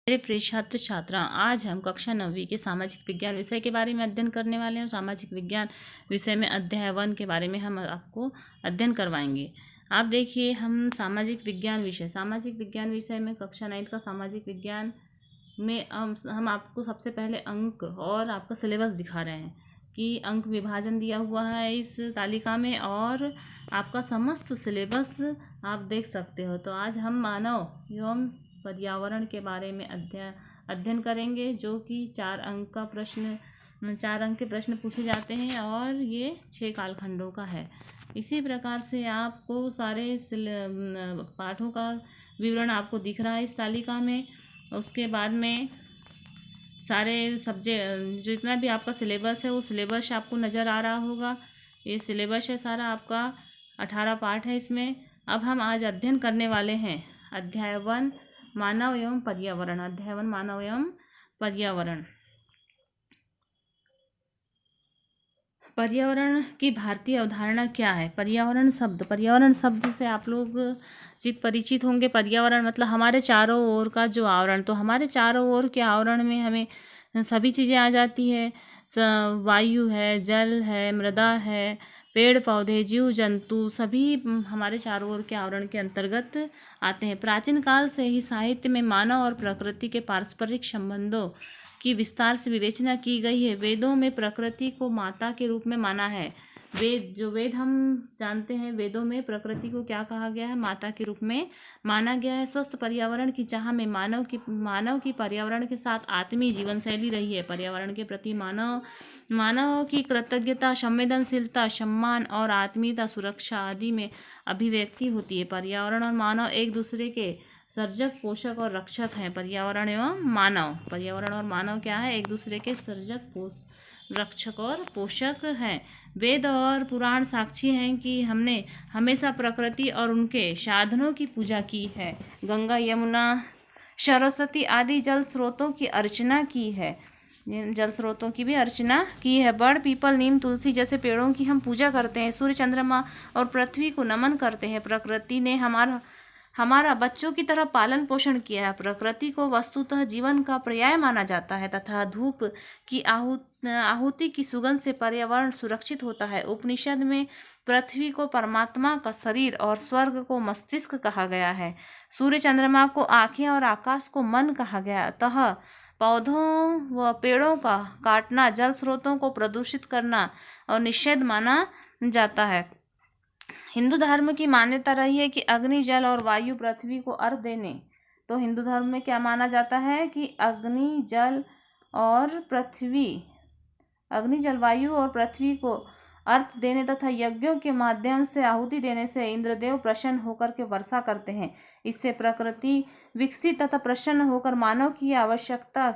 मेरे प्रिय छात्र छात्रा, आज हम कक्षा 9वीं के सामाजिक विज्ञान विषय के बारे में अध्ययन करने वाले हैं। सामाजिक विज्ञान विषय में अध्याय 1 के बारे में हम आपको अध्ययन करवाएंगे। आप देखिए, हम सामाजिक विज्ञान विषय में कक्षा 9 का सामाजिक विज्ञान में हम आपको सबसे पहले अंक और आपका सिलेबस दिखा रहे हैं कि अंक विभाजन दिया हुआ है इस तालिका में, और आपका समस्त सिलेबस आप देख सकते हो। तो आज हम मानव एवं पर्यावरण के बारे में अध्ययन करेंगे, जो कि 4 अंक के प्रश्न पूछे जाते हैं और ये 6 कालखंडों का है। इसी प्रकार से आपको सारे पाठों का विवरण आपको दिख रहा है इस तालिका में। उसके बाद में सारे सब्जेक्ट जितना भी आपका सिलेबस है वो सिलेबस आपको नज़र आ रहा होगा। ये सिलेबस है सारा आपका, 18 पाठ है इसमें। अब हम आज अध्ययन करने वाले हैं अध्याय 1 मानव एवं पर्यावरण। अध्याय 1 मानव एवं पर्यावरण। पर्यावरण की भारतीय अवधारणा क्या है? पर्यावरण शब्द से आप लोग परिचित होंगे। पर्यावरण मतलब हमारे चारों ओर का जो आवरण। तो हमारे चारों ओर के आवरण में हमें सभी चीज़ें आ जाती है। वायु है, जल है, मृदा है, पेड़ पौधे, जीव जंतु, सभी हमारे चारों ओर के आवरण के अंतर्गत आते हैं। प्राचीन काल से ही साहित्य में मानव और प्रकृति के पारस्परिक संबंधों की विस्तार से विवेचना की गई है। वेदों में प्रकृति को माता के रूप में माना है। वेद हम जानते हैं, वेदों में प्रकृति को क्या कहा गया है? माता के रूप में माना गया है। स्वस्थ पर्यावरण की चाह में मानव की पर्यावरण के साथ आत्मीय जीवन शैली रही है। पर्यावरण के प्रति मानव की कृतज्ञता, संवेदनशीलता, सम्मान और आत्मीयता, सुरक्षा आदि में अभिव्यक्ति होती है। पर्यावरण और मानव एक दूसरे के सर्जक, पोषक और रक्षक हैं। पर्यावरण और मानव क्या है? एक दूसरे के सर्जक, रक्षक और पोषक हैं। वेद और पुराण साक्षी हैं कि हमने हमेशा प्रकृति और उनके साधनों की पूजा की है। गंगा, यमुना, सरस्वती आदि जल स्रोतों की अर्चना की है। जल स्रोतों की भी अर्चना की है। बड़, पीपल, नीम, तुलसी जैसे पेड़ों की हम पूजा करते हैं। सूर्य, चंद्रमा और पृथ्वी को नमन करते हैं। प्रकृति ने हमारा बच्चों की तरह पालन पोषण किया है। प्रकृति को वस्तुतः जीवन का पर्याय माना जाता है तथा धूप की आहुति की सुगंध से पर्यावरण सुरक्षित होता है। उपनिषद में पृथ्वी को परमात्मा का शरीर और स्वर्ग को मस्तिष्क कहा गया है। सूर्य, चंद्रमा को आँखें और आकाश को मन कहा गया। अतः पौधों व पेड़ों का काटना, जल स्रोतों को प्रदूषित करना और निषेध माना जाता है। हिंदू धर्म की मान्यता रही है कि अग्नि, जल और वायु पृथ्वी को अर्घ देने। तो हिंदू धर्म में क्या माना जाता है कि अग्नि, जल, वायु और पृथ्वी को अर्घ देने तथा यज्ञों के माध्यम से आहुति देने से इंद्रदेव प्रसन्न होकर के वर्षा करते हैं। इससे प्रकृति विकसित तथा प्रसन्न होकर मानव की आवश्यकता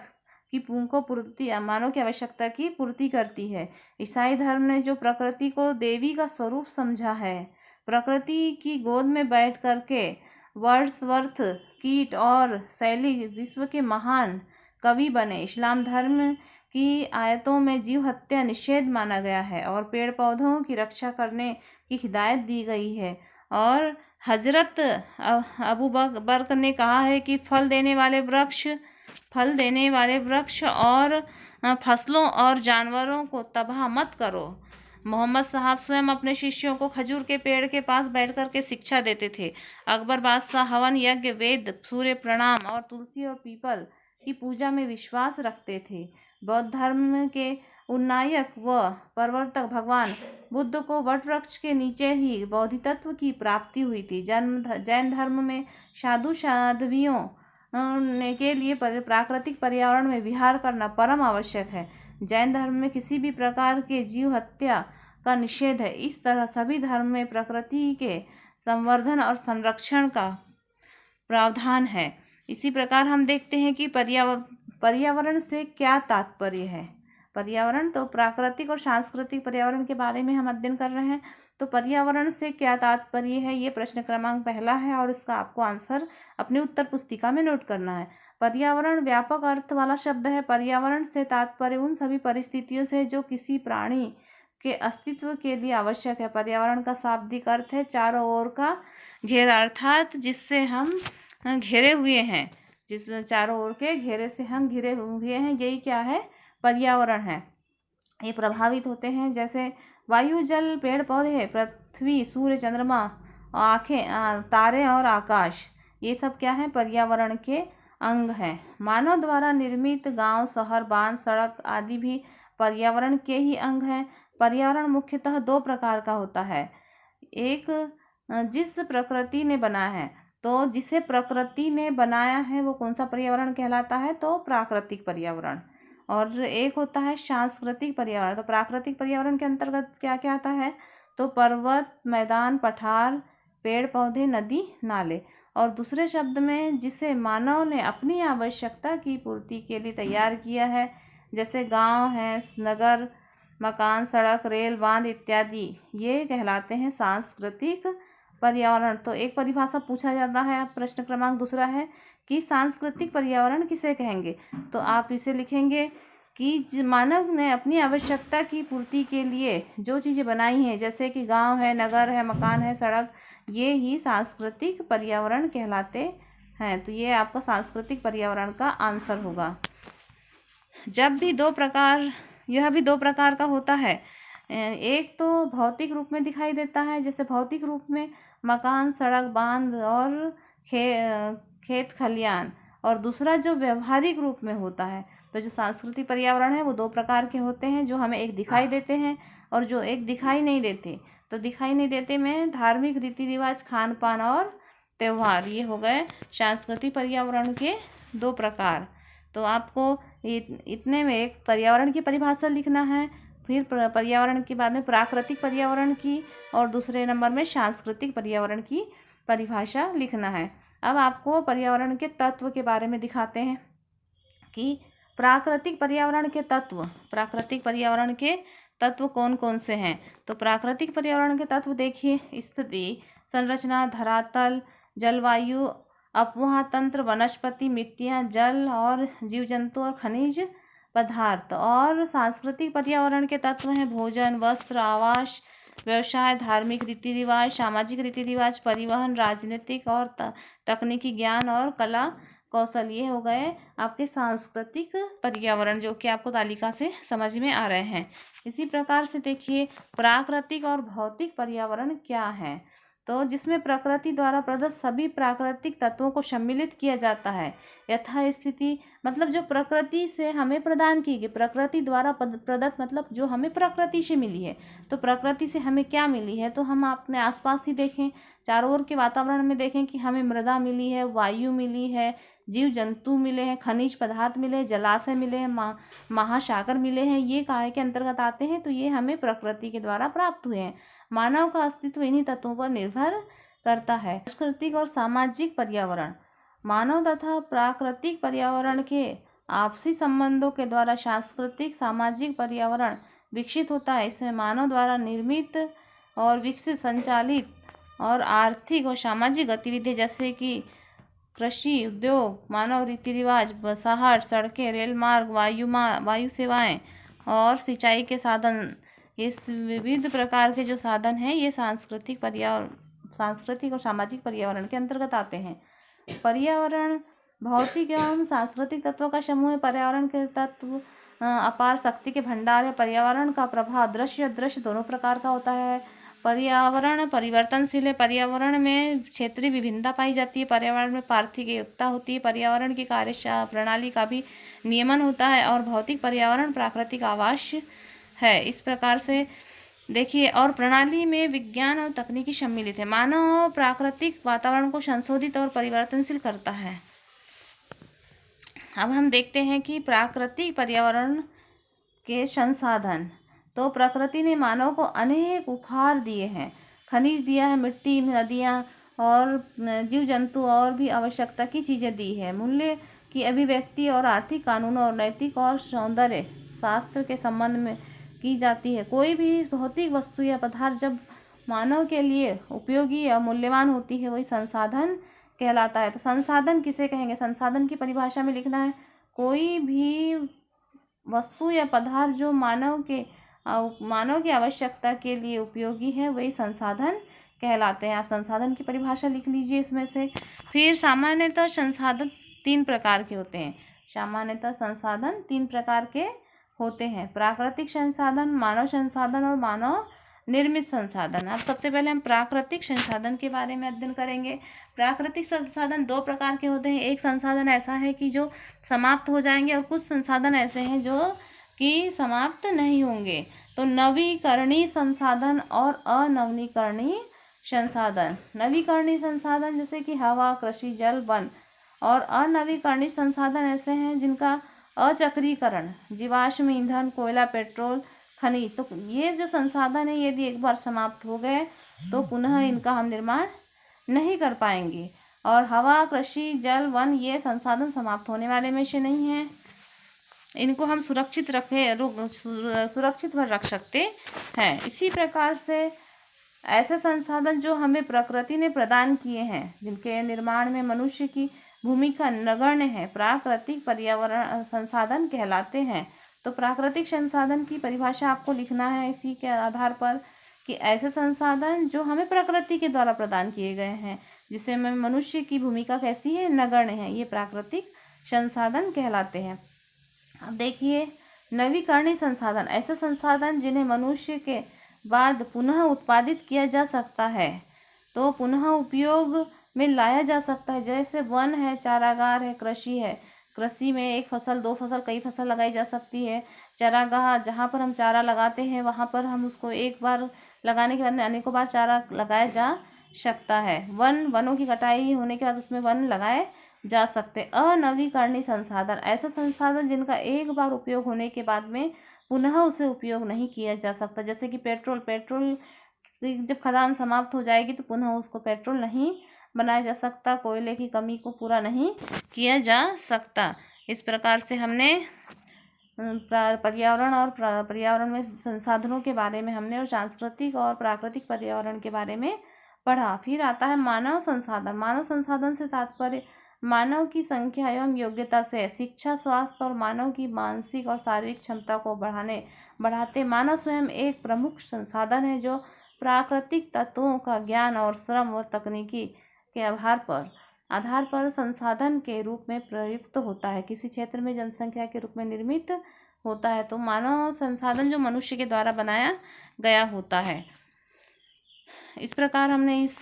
की पूर्ति करती है। ईसाई धर्म ने जो प्रकृति को देवी का स्वरूप समझा है, प्रकृति की गोद में बैठ करके वर्ड्सवर्थ, कीट और शैली विश्व के महान कवि बने। इस्लाम धर्म की आयतों में जीव हत्या निषेध माना गया है और पेड़ पौधों की रक्षा करने की हिदायत दी गई है। और हजरत अबू बकर ने कहा है कि फल देने वाले वृक्ष और फसलों और जानवरों को तबाह मत करो। मोहम्मद साहब स्वयं अपने शिष्यों को खजूर के पेड़ के पास बैठ कर के शिक्षा देते थे। अकबर बादशाह हवन यज्ञ, वेद, सूर्य प्रणाम और तुलसी और पीपल की पूजा में विश्वास रखते थे। बौद्ध धर्म के उन्नायक व प्रवर्तक भगवान बुद्ध को वट वृक्ष के नीचे ही बोधितत्व की प्राप्ति हुई थी। जैन धर्म में साधु साध्वियों के लिए प्राकृतिक पर्यावरण में विहार करना परम आवश्यक है। जैन धर्म में किसी भी प्रकार के जीव हत्या का निषेध है। इस तरह सभी धर्म में प्रकृति के संवर्धन और संरक्षण का प्रावधान है। इसी प्रकार हम देखते हैं कि पर्यावरण से क्या तात्पर्य है। पर्यावरण तो प्राकृतिक और सांस्कृतिक पर्यावरण के बारे में हम अध्ययन कर रहे हैं। तो पर्यावरण से क्या तात्पर्य है, ये प्रश्न क्रमांक पहला है और इसका आपको आंसर अपनी उत्तर पुस्तिका में नोट करना है। पर्यावरण व्यापक अर्थ वाला शब्द है। पर्यावरण से तात्पर्य उन सभी परिस्थितियों से जो किसी प्राणी के अस्तित्व के लिए आवश्यक है। पर्यावरण का शाब्दिक अर्थ है चारों ओर का घेरा, अर्थात जिससे हम घेरे हुए हैं, जिस चारों ओर के घेरे से हम घिरे हुए हैं, यही क्या है, पर्यावरण है। ये प्रभावित होते हैं जैसे वायु, जल, पेड़ पौधे, पृथ्वी, सूर्य, चंद्रमा, आँखें, तारे और आकाश, ये सब क्या है, पर्यावरण के अंग हैं। मानव द्वारा निर्मित गांव, शहर, बांध, सड़क आदि भी पर्यावरण के ही अंग हैं। पर्यावरण मुख्यतः दो प्रकार का होता है। एक जिस प्रकृति ने बनाया है, तो जिसे प्रकृति ने बनाया है वो कौन सा पर्यावरण कहलाता है, तो प्राकृतिक पर्यावरण। और एक होता है सांस्कृतिक पर्यावरण। तो प्राकृतिक पर्यावरण के अंतर्गत क्या क्या आता है, तो पर्वत, मैदान, पठार, पेड़ पौधे, नदी, नाले। और दूसरे शब्द में जिसे मानव ने अपनी आवश्यकता की पूर्ति के लिए तैयार किया है, जैसे गांव है, नगर, मकान, सड़क, रेल, बांध इत्यादि, ये कहलाते हैं सांस्कृतिक पर्यावरण। तो एक परिभाषा पूछा जाता है, प्रश्न क्रमांक दूसरा है कि सांस्कृतिक पर्यावरण किसे कहेंगे। तो आप इसे लिखेंगे कि मानव ने अपनी आवश्यकता की पूर्ति के लिए जो चीज़ें बनाई हैं, जैसे कि गांव है, नगर है, मकान है, सड़क, ये ही सांस्कृतिक पर्यावरण कहलाते हैं। तो ये आपका सांस्कृतिक पर्यावरण का आंसर होगा। जब भी यह भी दो प्रकार का होता है। एक तो भौतिक रूप में दिखाई देता है, जैसे भौतिक रूप में मकान, सड़क, बांध और खेत खलियान। और दूसरा जो व्यवहारिक रूप में होता है, तो जो सांस्कृतिक पर्यावरण है वो दो प्रकार के होते हैं, जो हमें एक दिखाई देते हैं और जो एक दिखाई नहीं देते। तो दिखाई नहीं देते में धार्मिक रीति रिवाज, खान पान और त्यौहार, ये हो गए सांस्कृतिक पर्यावरण के दो प्रकार। तो आपको इतने में एक पर्यावरण की परिभाषा लिखना है, फिर पर्यावरण के बाद में प्राकृतिक पर्यावरण की, और दूसरे नंबर में सांस्कृतिक पर्यावरण की परिभाषा लिखना है। अब आपको पर्यावरण के तत्व के बारे में दिखाते हैं कि प्राकृतिक पर्यावरण के तत्व कौन कौन से हैं। तो प्राकृतिक पर्यावरण के तत्व देखिए, स्थिति, संरचना, धरातल, जलवायु, अपवाह तंत्र, वनस्पति, मिट्टियाँ, जल और जीव जंतु और खनिज पदार्थ। और सांस्कृतिक पर्यावरण के तत्व हैं भोजन, वस्त्र, आवास, व्यवसाय, धार्मिक रीति रिवाज, सामाजिक रीति रिवाज, परिवहन, राजनीतिक और तकनीकी ज्ञान और कला कौशल। ये हो गए आपके सांस्कृतिक पर्यावरण, जो कि आपको तालिका से समझ में आ रहे हैं। इसी प्रकार से देखिए प्राकृतिक और भौतिक पर्यावरण क्या है। तो जिसमें प्रकृति द्वारा प्रदत्त सभी प्राकृतिक तत्वों को सम्मिलित किया जाता है। यथास्थिति मतलब जो प्रकृति से हमें प्रदान की गई, प्रकृति द्वारा प्रदत्त मतलब जो हमें प्रकृति से मिली है। तो प्रकृति से हमें क्या मिली है, तो हम अपने आसपास ही देखें, चारों ओर के वातावरण में देखें कि हमें मृदा मिली है, वायु मिली है, जीव जंतु मिले हैं, खनिज पदार्थ मिले हैं, जलाशय मिले हैं, महासागर मिले हैं। ये काय के अंतर्गत आते हैं। तो ये हमें प्रकृति के द्वारा प्राप्त हुए हैं। मानव का अस्तित्व इन्हीं तत्वों पर निर्भर करता है। सांस्कृतिक और सामाजिक पर्यावरण, मानव तथा प्राकृतिक पर्यावरण के आपसी संबंधों के द्वारा सांस्कृतिक सामाजिक पर्यावरण विकसित होता है। इसमें मानव द्वारा निर्मित और विकसित, संचालित और आर्थिक और सामाजिक गतिविधि जैसे कि कृषि, उद्योग, मानव रीति रिवाज, शहर, सड़कें, रेल मार्ग, वायु सेवाएं और सिंचाई के साधन, इस विविध प्रकार के जो साधन हैं ये सांस्कृतिक और सामाजिक पर्यावरण के अंतर्गत आते हैं। पर्यावरण भौतिक एवं सांस्कृतिक तत्वों का समूह है। पर्यावरण के तत्व अपार शक्ति के भंडार है। पर्यावरण का प्रभाव दृश्य अदृश्य दोनों प्रकार का होता है। पर्यावरण परिवर्तनशील है। पर्यावरण में क्षेत्रीय विभिन्नता पाई जाती है। पर्यावरण में पार्थिव एकता होती है। पर्यावरण की कार्य प्रणाली का भी नियमन होता है। और भौतिक पर्यावरण प्राकृतिक आवास है। इस प्रकार से देखिए, और प्रणाली में विज्ञान और तकनीकी सम्मिलित है। मानव प्राकृतिक वातावरण को संशोधित और परिवर्तनशील करता है। अब हम देखते हैं कि प्राकृतिक पर्यावरण के संसाधन। तो प्रकृति ने मानव को अनेक उपहार दिए हैं। खनिज दिया है, मिट्टी, नदियाँ और जीव जंतु और भी आवश्यकता की चीज़ें दी है। मूल्य की अभिव्यक्ति और आर्थिक कानूनों और नैतिक और सौंदर्य शास्त्र के संबंध में की जाती है। कोई भी भौतिक वस्तु या पदार्थ जब मानव के लिए उपयोगी या मूल्यवान होती है वही संसाधन कहलाता है। तो संसाधन किसे कहेंगे? संसाधन की परिभाषा में लिखना है, कोई भी वस्तु या पदार्थ जो मानव की आवश्यकता के लिए उपयोगी है वही संसाधन कहलाते हैं। आप संसाधन की परिभाषा लिख लीजिए इसमें से। फिर सामान्यतः संसाधन तीन प्रकार के होते हैं। सामान्यतः संसाधन तीन प्रकार के होते हैं, प्राकृतिक संसाधन, मानव संसाधन और मानव निर्मित संसाधन। अब सबसे पहले हम प्राकृतिक संसाधन के बारे में अध्ययन करेंगे। प्राकृतिक संसाधन दो प्रकार के होते हैं। एक संसाधन ऐसा है कि जो समाप्त हो जाएंगे और कुछ संसाधन ऐसे हैं जो कि समाप्त नहीं होंगे। तो नवीकरणीय संसाधन और अनवीकरणीय संसाधन। नवीकरणीय संसाधन जैसे कि हवा, कृषि, जल, वन, और अनवीकरणीय संसाधन ऐसे हैं जिनका अचक्रीकरण, जीवाश्म ईंधन, कोयला, पेट्रोल, खनिज। तो ये जो संसाधन है यदि एक बार समाप्त हो गए तो पुनः इनका हम निर्माण नहीं कर पाएंगे। और हवा, कृषि, जल, वन ये संसाधन समाप्त होने वाले में से नहीं है, इनको हम सुरक्षित रख सकते हैं। इसी प्रकार से ऐसे संसाधन जो हमें प्रकृति ने प्रदान किए हैं, जिनके निर्माण में मनुष्य की भूमिका नगण्य है, प्राकृतिक पर्यावरण संसाधन कहलाते हैं। तो प्राकृतिक संसाधन की परिभाषा आपको लिखना है इसी के आधार पर कि ऐसे संसाधन जो हमें प्रकृति के द्वारा प्रदान किए गए हैं, जिससे में मनुष्य की भूमिका कैसी है, नगण्य है, ये प्राकृतिक संसाधन कहलाते हैं। अब देखिए, नवीकरणीय संसाधन ऐसे संसाधन जिन्हें मनुष्य के बाद पुनः उत्पादित किया जा सकता है, तो पुनः उपयोग में लाया जा सकता है। जैसे वन है, चारागार है, कृषि है, कृषि में एक फसल, दो फसल, कई फसल लगाई जा सकती है। चारागाह, जहाँ पर हम चारा लगाते हैं वहाँ पर हम उसको एक बार लगाने के बाद में अनेकों बार चारा लगाया जा सकता है। वनों की कटाई होने के बाद उसमें वन लगाए जा सकते। अनवीकरणीय संसाधन ऐसे संसाधन जिनका एक बार उपयोग होने के बाद में पुनः उसे उपयोग नहीं किया जा सकता। जैसे कि पेट्रोल जब खदान समाप्त हो जाएगी तो पुनः उसको पेट्रोल नहीं बनाया जा सकता, कोयले की कमी को पूरा नहीं किया जा सकता। इस प्रकार से हमने पर्यावरण और पर्यावरण में संसाधनों के बारे में हमने और सांस्कृतिक और प्राकृतिक पर्यावरण के बारे में पढ़ा। फिर आता है मानव संसाधन। मानव संसाधन से तात्पर्य मानव की संख्या एवं योग्यता से शिक्षा, स्वास्थ्य और मानव की मानसिक और शारीरिक क्षमता को बढ़ाते मानव स्वयं एक प्रमुख संसाधन है जो प्राकृतिक तत्वों का ज्ञान और श्रम और तकनीकी के आधार पर संसाधन के रूप में प्रयुक्त होता है, किसी क्षेत्र में जनसंख्या के रूप में निर्मित होता है। तो मानव संसाधन जो मनुष्य के द्वारा बनाया गया होता है। इस प्रकार हमने इस